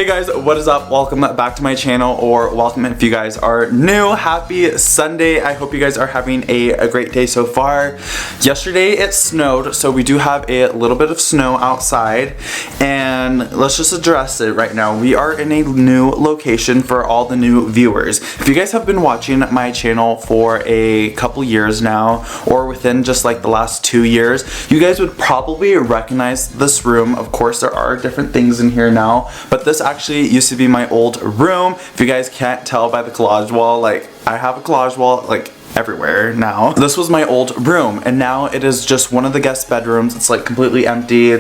guys, what is up? Welcome back to my channel, or welcome if you guys are new. Happy Sunday. I hope you guys are having a great day so far. Yesterday it snowed, so we do have a little bit of snow outside, and let's just address it right now. We are in a new location for all the new viewers. If you guys have been watching my channel for a couple years now, or within just like the last 2 years, you guys would probably recognize this room. Of course, there are different things in here now, but this actually used to be my old room. If you guys can't tell by the collage wall, like I have a collage wall like everywhere now. This was my old room, and now it is just one of the guest bedrooms. It's like completely empty.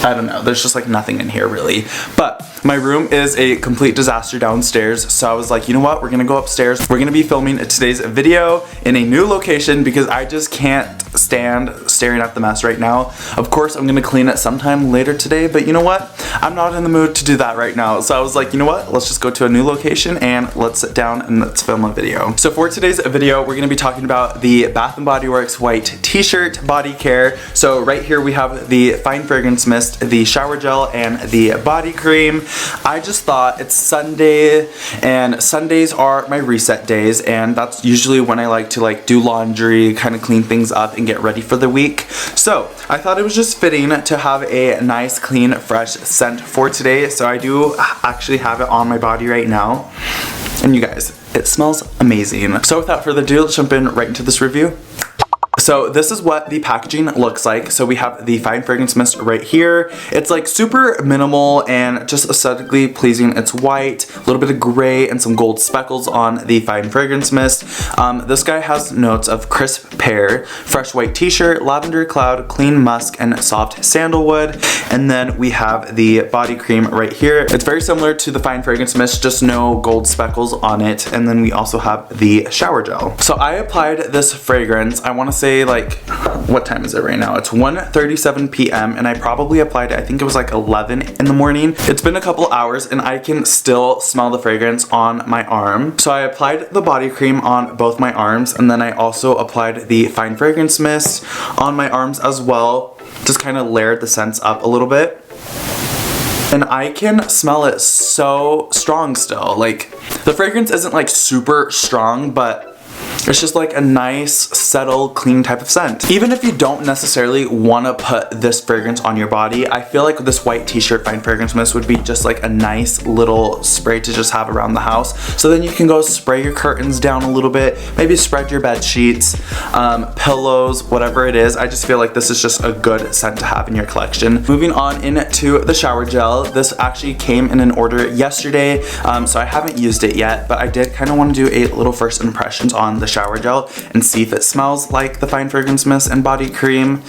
I don't know, there's just like nothing in here really. But my room is a complete disaster downstairs, so I was like, you know what, we're gonna go upstairs. We're gonna be filming today's video in a new location because I just can't stand staring at the mess right now. Of course, I'm gonna clean it sometime later today, but you know what? I'm not in the mood to do that right now. So I was like, you know what? Let's just go to a new location and let's sit down and let's film a video. So for today's video, we're gonna be talking about the Bath & Body Works white t-shirt body care. So right here we have the Fine Fragrance Mist, the shower gel, and the body cream. I just thought it's Sunday, and Sundays are my reset days, and that's usually when I like to do laundry, kind of clean things up and get ready for the week. So I thought it was just fitting to have a nice, clean, fresh scent for today. So I do actually have it on my body right now, and you guys, it smells amazing. So without further ado, let's jump in right into this review. So this is what the packaging looks like. So we have the Fine Fragrance Mist right here. It's like super minimal and just aesthetically pleasing. It's white, a little bit of gray, and some gold speckles on the Fine Fragrance Mist. This guy has notes of crisp pear, fresh white t-shirt, lavender cloud, clean musk, and soft sandalwood. And then we have the body cream right here. It's very similar to the Fine Fragrance Mist, just no gold speckles on it. And then we also have the shower gel. So I applied this fragrance, I want to say, like, what time is it right now? It's 1:37 p.m. and I probably applied it, I think it was like 11 in the morning. It's been a couple hours and I can still smell the fragrance on my arm. So I applied the body cream on both my arms, and then I also applied the Fine Fragrance Mist on my arms as well. Just kind of layered the scents up a little bit. And I can smell it so strong still. Like, the fragrance isn't like super strong, but it's just like a nice, settled, clean type of scent. Even if you don't necessarily want to put this fragrance on your body, I feel like this white t-shirt Fine Fragrance Mist would be just like a nice little spray to just have around the house. So then you can go spray your curtains down a little bit, maybe spread your bed sheets, pillows, whatever it is. I just feel like this is just a good scent to have in your collection. Moving on into the shower gel. This actually came in an order yesterday, so I haven't used it yet, but I did kind of want to do a little first impressions on the shower gel and see if it smells like the Fine Fragrance Mist and body cream.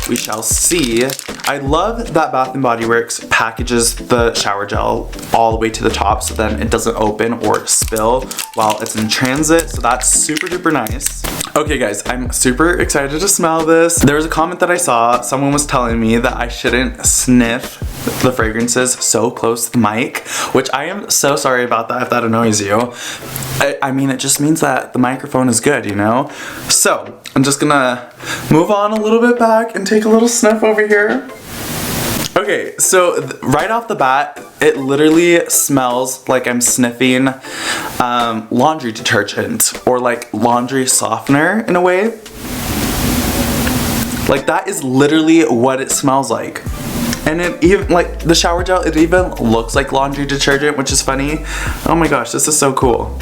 We shall see. I love that Bath & Body Works packages the shower gel all the way to the top so then it doesn't open or spill while it's in transit, so that's super duper nice. Okay guys, I'm super excited to smell this. There was a comment that I saw, someone was telling me that I shouldn't sniff the fragrances so close to the mic, which I am so sorry about that if that annoys you. I mean, it just means that the microphone is good, you know? So, I'm just gonna move on a little bit back and take a little sniff over here. Okay, so right off the bat, it literally smells like I'm sniffing laundry detergent or like laundry softener in a way. Like, that is literally what it smells like. And it even, like, the shower gel, it even looks like laundry detergent, which is funny. Oh my gosh, this is so cool.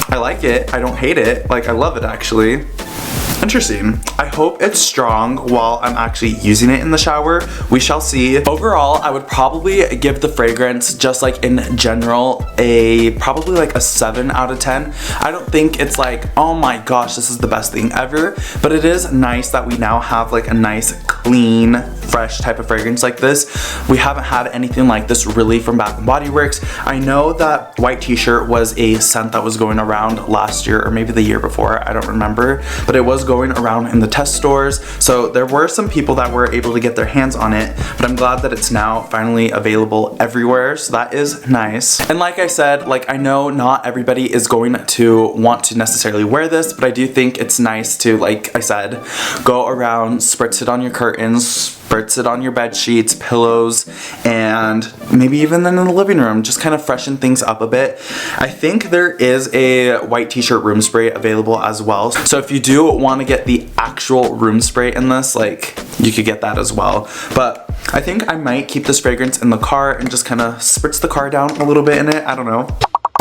I like it. I don't hate it. Like, I love it actually. Interesting. I hope it's strong while I'm actually using it in the shower. We shall see. Overall, I would probably give the fragrance, just like in general, probably like a 7 out of 10. I don't think it's like, oh my gosh, this is the best thing ever, but it is nice that we now have like a nice, clean, fresh type of fragrance like this. We haven't had anything like this really from Bath & Body Works. I know that white t-shirt was a scent that was going around last year or maybe the year before, I don't remember, but it was going around in the test stores, so there were some people that were able to get their hands on it, but I'm glad that it's now finally available everywhere, so that is nice. And like I said, like, I know not everybody is going to want to necessarily wear this, but I do think it's nice to, like I said, go around, spritz it on your curtains, spritz it on your bed sheets, pillows, and maybe even in the living room. Just kind of freshen things up a bit. I think there is a white t-shirt room spray available as well. So if you do want to get the actual room spray in this, like, you could get that as well. But I think I might keep this fragrance in the car and just kind of spritz the car down a little bit in it. I don't know.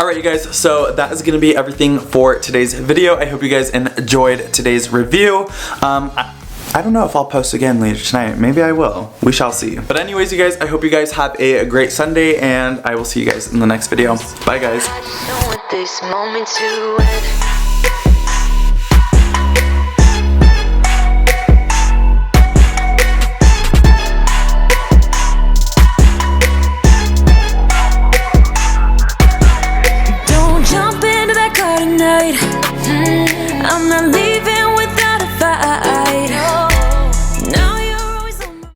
Alright you guys, so that is going to be everything for today's video. I hope you guys enjoyed today's review. I don't know if I'll post again later tonight. Maybe I will. We shall see. But anyways, you guys, I hope you guys have a great Sunday, and I will see you guys in the next video. Bye, guys.